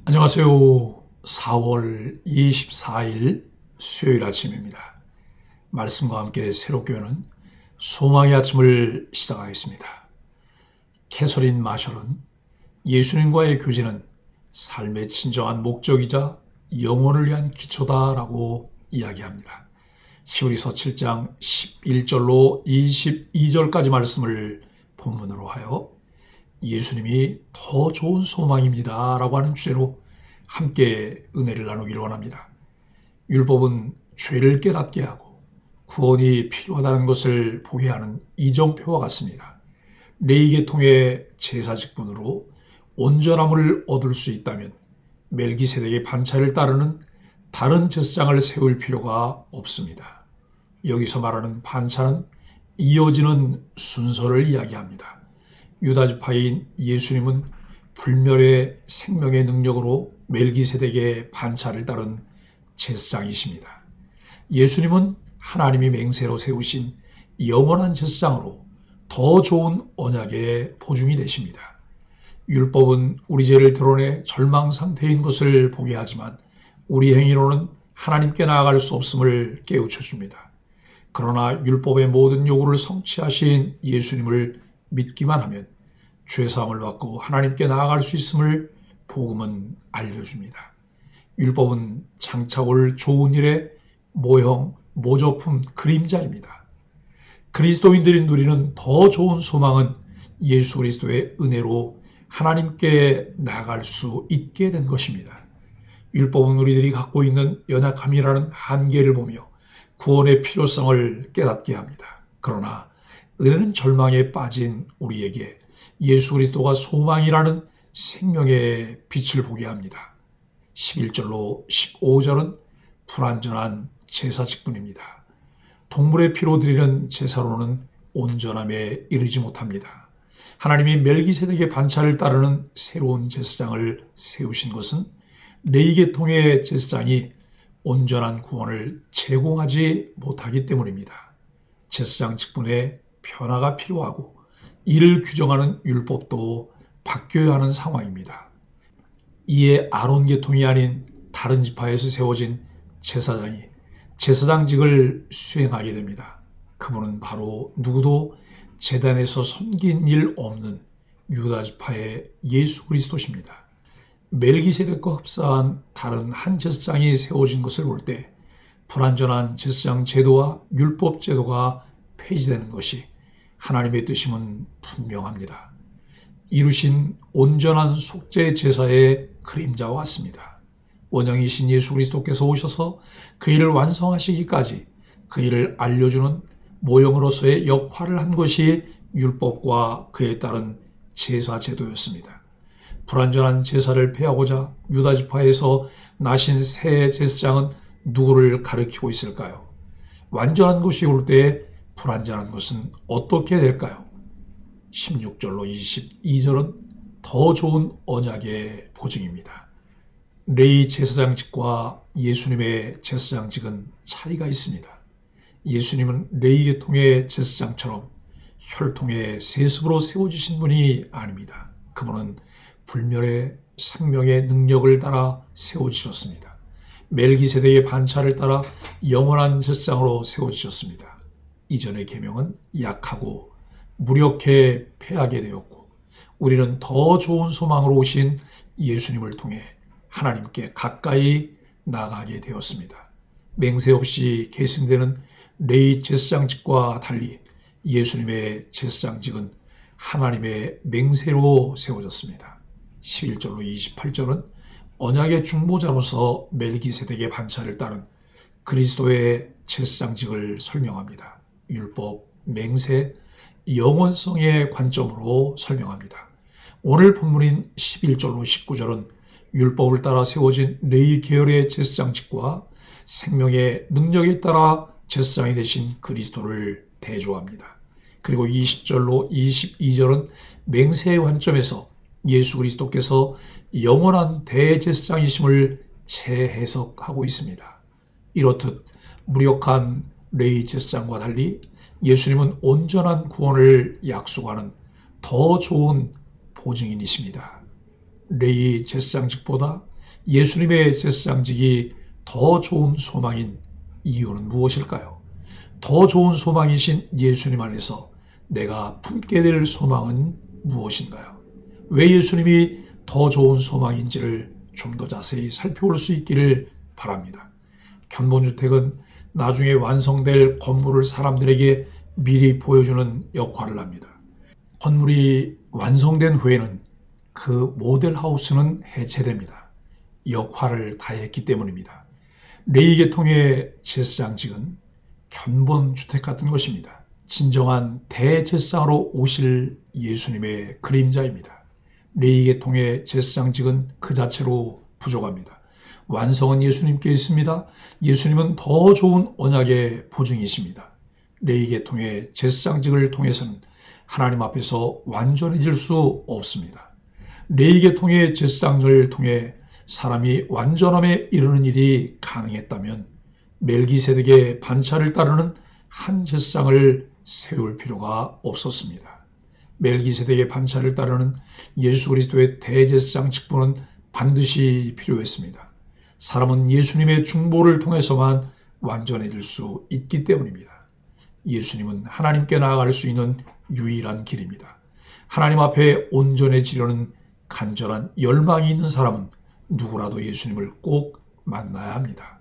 안녕하세요. 4월 24일 수요일 아침입니다. 말씀과 함께 새롭게 오는 소망의 아침을 시작하겠습니다. 캐서린 마셜은 예수님과의 교제는 삶의 진정한 목적이자 영혼을 위한 기초다라고 이야기합니다. 히브리서 7장 11절로 22절까지 말씀을 본문으로 하여 예수님이 더 좋은 소망입니다 라고 하는 주제로 함께 은혜를 나누기를 원합니다. 율법은 죄를 깨닫게 하고 구원이 필요하다는 것을 보게 하는 이정표와 같습니다. 레위 계통의 제사 직분으로 온전함을 얻을 수 있다면 멜기세덱의 반차를 따르는 다른 제사장을 세울 필요가 없습니다. 여기서 말하는 반차는 이어지는 순서를 이야기합니다. 유다지파인 예수님은 불멸의 생명의 능력으로 멜기세덱의 반차를 따른 제사장이십니다. 예수님은 하나님이 맹세로 세우신 영원한 제사장으로 더 좋은 언약의 보증이 되십니다. 율법은 우리 죄를 드러내 절망 상태인 것을 보게 하지만 우리 행위로는 하나님께 나아갈 수 없음을 깨우쳐 줍니다. 그러나 율법의 모든 요구를 성취하신 예수님을 믿기만 하면 죄사함을 받고 하나님께 나아갈 수 있음을 복음은 알려줍니다. 율법은 장차 올 좋은 일의 모형, 모조품, 그림자입니다. 그리스도인들이 누리는 더 좋은 소망은 예수 그리스도의 은혜로 하나님께 나아갈 수 있게 된 것입니다. 율법은 우리들이 갖고 있는 연약함이라는 한계를 보며 구원의 필요성을 깨닫게 합니다. 그러나 은혜는 절망에 빠진 우리에게 예수 그리스도가 소망이라는 생명의 빛을 보게 합니다. 11절로 15절은 불완전한 제사 직분입니다. 동물의 피로 드리는 제사로는 온전함에 이르지 못합니다. 하나님이 멜기세덱의 반차를 따르는 새로운 제사장을 세우신 것은 레위 계통의 제사장이 온전한 구원을 제공하지 못하기 때문입니다. 제사장 직분에 변화가 필요하고 이를 규정하는 율법도 바뀌어야 하는 상황입니다. 이에 아론 계통이 아닌 다른 지파에서 세워진 제사장이 제사장직을 수행하게 됩니다. 그분은 바로 누구도 제단에서 섬긴 일 없는 유다 지파의 예수 그리스도십니다. 멜기세덱과 흡사한 다른 한 제사장이 세워진 것을 볼 때 불완전한 제사장 제도와 율법 제도가 폐지되는 것이 하나님의 뜻임은 분명합니다. 이루신 온전한 속죄 제사의 그림자와 같습니다. 원형이신 예수 그리스도께서 오셔서 그 일을 완성하시기까지 그 일을 알려주는 모형으로서의 역할을 한 것이 율법과 그에 따른 제사 제도였습니다. 불완전한 제사를 폐하고자 유다 지파에서 나신 새 제사장은 누구를 가리키고 있을까요? 완전한 것이 올 때에 불완전한 것은 어떻게 될까요? 16절로 22절은 더 좋은 언약의 보증입니다. 레위 제사장직과 예수님의 제사장직은 차이가 있습니다. 예수님은 레위 계통의 제사장처럼 혈통의 세습으로 세워지신 분이 아닙니다. 그분은 불멸의 생명의 능력을 따라 세워지셨습니다. 멜기세덱의 반차를 따라 영원한 제사장으로 세워지셨습니다. 이전의 계명은 약하고 무력해 패하게 되었고 우리는 더 좋은 소망으로 오신 예수님을 통해 하나님께 가까이 나가게 되었습니다. 맹세 없이 계승되는 레위 제사장직과 달리 예수님의 제사장직은 하나님의 맹세로 세워졌습니다. 11절로 28절은 언약의 중보자로서 멜기세덱의 반차를 따른 그리스도의 제사장직을 설명합니다. 율법, 맹세, 영원성의 관점으로 설명합니다. 오늘 본문인 11절로 19절은 율법을 따라 세워진 레위 계열의 제사장직과 생명의 능력에 따라 제사장이 되신 그리스도를 대조합니다. 그리고 20절로 22절은 맹세의 관점에서 예수 그리스도께서 영원한 대제사장이심을 재해석하고 있습니다. 이렇듯 무력한 레위 제사장과 달리 예수님은 온전한 구원을 약속하는 더 좋은 보증인이십니다. 레위 제사장직보다 예수님의 제사장직이 더 좋은 소망인 이유는 무엇일까요? 더 좋은 소망이신 예수님 안에서 내가 품게 될 소망은 무엇인가요? 왜 예수님이 더 좋은 소망인지를 좀 더 자세히 살펴볼 수 있기를 바랍니다. 견본주택은 나중에 완성될 건물을 사람들에게 미리 보여주는 역할을 합니다. 건물이 완성된 후에는 그 모델하우스는 해체됩니다. 역할을 다했기 때문입니다. 레위 계통의 제사장직은 견본주택 같은 것입니다. 진정한 대제사장으로 오실 예수님의 그림자입니다. 레위 계통의 제사장직은 그 자체로 부족합니다. 완성은 예수님께 있습니다. 예수님은 더 좋은 언약의 보증이십니다. 레위 계통의 제사장직을 통해서는 하나님 앞에서 완전해질 수 없습니다. 레위 계통의 제사장을 통해 사람이 완전함에 이르는 일이 가능했다면 멜기세덱의 반차를 따르는 한 제사장을 세울 필요가 없었습니다. 멜기세덱의 반차를 따르는 예수 그리스도의 대제사장 직분은 반드시 필요했습니다. 사람은 예수님의 중보를 통해서만 완전해질 수 있기 때문입니다. 예수님은 하나님께 나아갈 수 있는 유일한 길입니다. 하나님 앞에 온전해지려는 간절한 열망이 있는 사람은 누구라도 예수님을 꼭 만나야 합니다.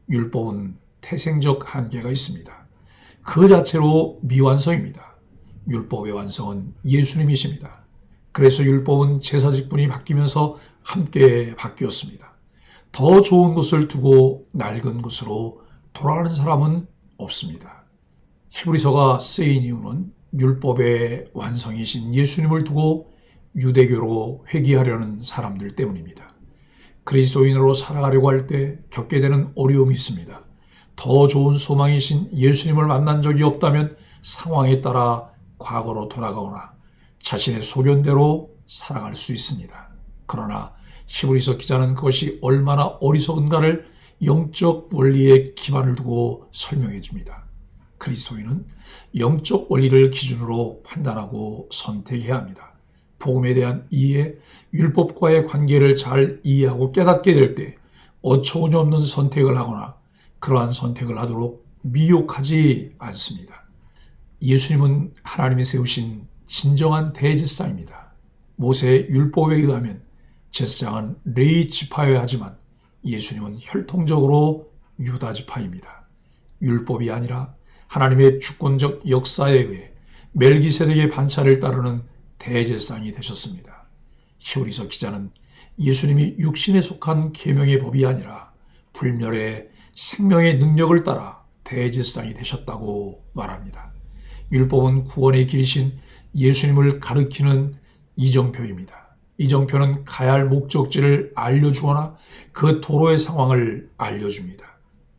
율법은 태생적 한계가 있습니다. 그 자체로 미완성입니다. 율법의 완성은 예수님이십니다. 그래서 율법은 제사 직분이 바뀌면서 함께 바뀌었습니다. 더 좋은 것을 두고 낡은 것으로 돌아가는 사람은 없습니다. 히브리서가 쓰인 이유는 율법의 완성이신 예수님을 두고 유대교로 회귀하려는 사람들 때문입니다. 그리스도인으로 살아가려고 할 때 겪게 되는 어려움이 있습니다. 더 좋은 소망이신 예수님을 만난 적이 없다면 상황에 따라 과거로 돌아가거나 자신의 소견대로 살아갈 수 있습니다. 그러나 히브리서 기자는 그것이 얼마나 어리석은가를 영적 원리에 기반을 두고 설명해 줍니다. 그리스도인은 영적 원리를 기준으로 판단하고 선택해야 합니다. 복음에 대한 이해, 율법과의 관계를 잘 이해하고 깨닫게 될 때 어처구니 없는 선택을 하거나 그러한 선택을 하도록 미혹하지 않습니다. 예수님은 하나님이 세우신 진정한 대제사장입니다. 모세의 율법에 의하면 제사장은 레위 지파여야 하지만 예수님은 혈통적으로 유다 지파입니다. 율법이 아니라 하나님의 주권적 역사에 의해 멜기세덱의 반차를 따르는 대제사장이 되셨습니다. 히브리서 기자는 예수님이 육신에 속한 계명의 법이 아니라 불멸의 생명의 능력을 따라 대제사장이 되셨다고 말합니다. 율법은 구원의 길이신 예수님을 가리키는 이정표입니다. 이정표는 가야 할 목적지를 알려주거나 그 도로의 상황을 알려줍니다.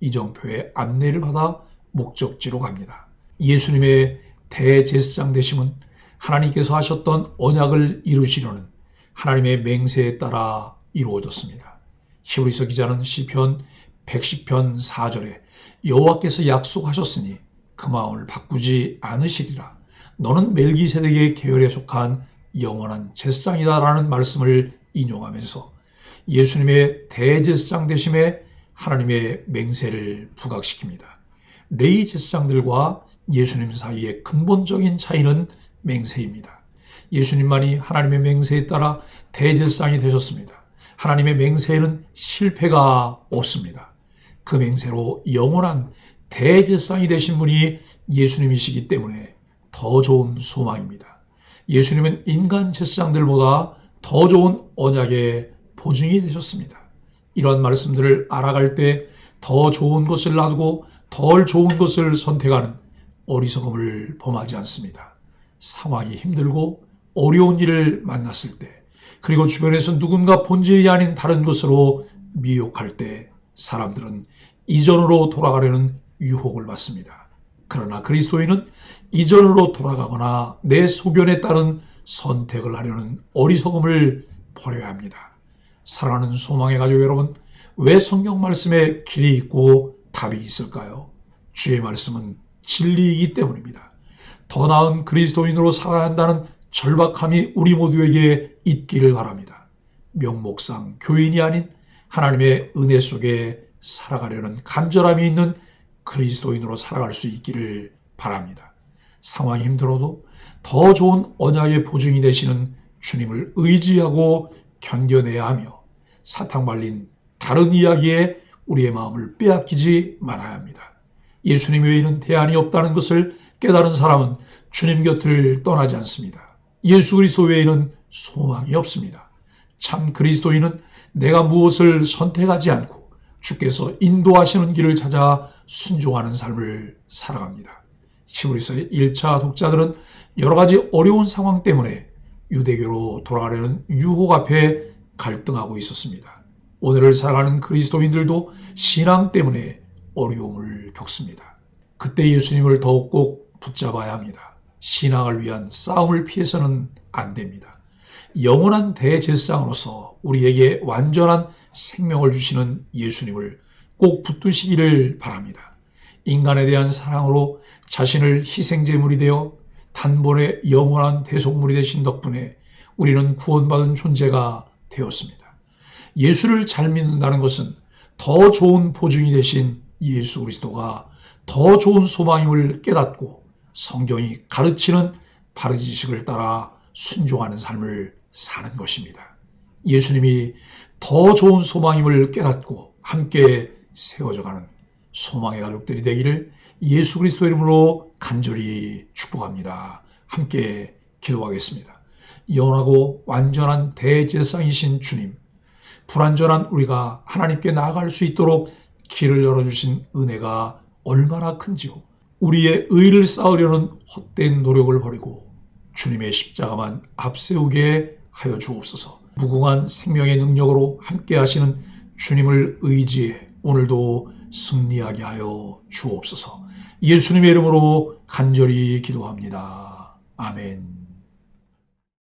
이정표의 안내를 받아 목적지로 갑니다. 예수님의 대제사장 되심은 하나님께서 하셨던 언약을 이루시려는 하나님의 맹세에 따라 이루어졌습니다. 히브리서 기자는 시편 110편 4절에 여호와께서 약속하셨으니 그 마음을 바꾸지 않으시리라. 너는 멜기세덱의 계열에 속한 영원한 제사장이다 라는 말씀을 인용하면서 예수님의 대제사장 되심에 하나님의 맹세를 부각시킵니다. 레위 제사장들과 예수님 사이의 근본적인 차이는 맹세입니다. 예수님만이 하나님의 맹세에 따라 대제사장이 되셨습니다. 하나님의 맹세에는 실패가 없습니다. 그 맹세로 영원한 대제사장이 되신 분이 예수님이시기 때문에 더 좋은 소망입니다. 예수님은 인간 제사장들보다 더 좋은 언약의 보증이 되셨습니다. 이런 말씀들을 알아갈 때 더 좋은 것을 놔두고 덜 좋은 것을 선택하는 어리석음을 범하지 않습니다. 상황이 힘들고 어려운 일을 만났을 때, 그리고 주변에서 누군가 본질이 아닌 다른 것으로 미혹할 때 사람들은 이전으로 돌아가려는 유혹을 받습니다. 그러나 그리스도인은 이전으로 돌아가거나 내 소견에 따른 선택을 하려는 어리석음을 버려야 합니다. 사랑하는 소망의 가족 여러분, 왜 성경 말씀에 길이 있고 답이 있을까요? 주의 말씀은 진리이기 때문입니다. 더 나은 그리스도인으로 살아야 한다는 절박함이 우리 모두에게 있기를 바랍니다. 명목상 교인이 아닌 하나님의 은혜 속에 살아가려는 간절함이 있는 그리스도인으로 살아갈 수 있기를 바랍니다. 상황이 힘들어도 더 좋은 언약의 보증이 되시는 주님을 의지하고 견뎌내야 하며 사탕 발린 다른 이야기에 우리의 마음을 빼앗기지 말아야 합니다. 예수님 외에는 대안이 없다는 것을 깨달은 사람은 주님 곁을 떠나지 않습니다. 예수 그리스도 외에는 소망이 없습니다. 참 그리스도인은 내가 무엇을 선택하지 않고 주께서 인도하시는 길을 찾아 순종하는 삶을 살아갑니다. 히브리서의 1차 독자들은 여러 가지 어려운 상황 때문에 유대교로 돌아가려는 유혹 앞에 갈등하고 있었습니다. 오늘을 살아가는 그리스도인들도 신앙 때문에 어려움을 겪습니다. 그때 예수님을 더욱 꼭 붙잡아야 합니다. 신앙을 위한 싸움을 피해서는 안 됩니다. 영원한 대제사장으로서 우리에게 완전한 생명을 주시는 예수님을 꼭 붙드시기를 바랍니다. 인간에 대한 사랑으로 자신을 희생제물이 되어 단번에 영원한 대속물이 되신 덕분에 우리는 구원받은 존재가 되었습니다. 예수를 잘 믿는다는 것은 더 좋은 보증이 되신 예수 그리스도가 더 좋은 소망임을 깨닫고 성경이 가르치는 바른 지식을 따라 순종하는 삶을 사는 것입니다. 예수님이 더 좋은 소망임을 깨닫고 함께 세워져가는 소망의 가족들이 되기를 예수 그리스도 이름으로 간절히 축복합니다. 함께 기도하겠습니다. 영원하고 완전한 대제사장이신 주님, 불완전한 우리가 하나님께 나아갈 수 있도록 길을 열어주신 은혜가 얼마나 큰지요. 우리의 의를 쌓으려는 헛된 노력을 버리고 주님의 십자가만 앞세우게 하여 주옵소서. 무궁한 생명의 능력으로 함께 하시는 주님을 의지해 오늘도 승리하게 하여 주옵소서. 예수님의 이름으로 간절히 기도합니다. 아멘.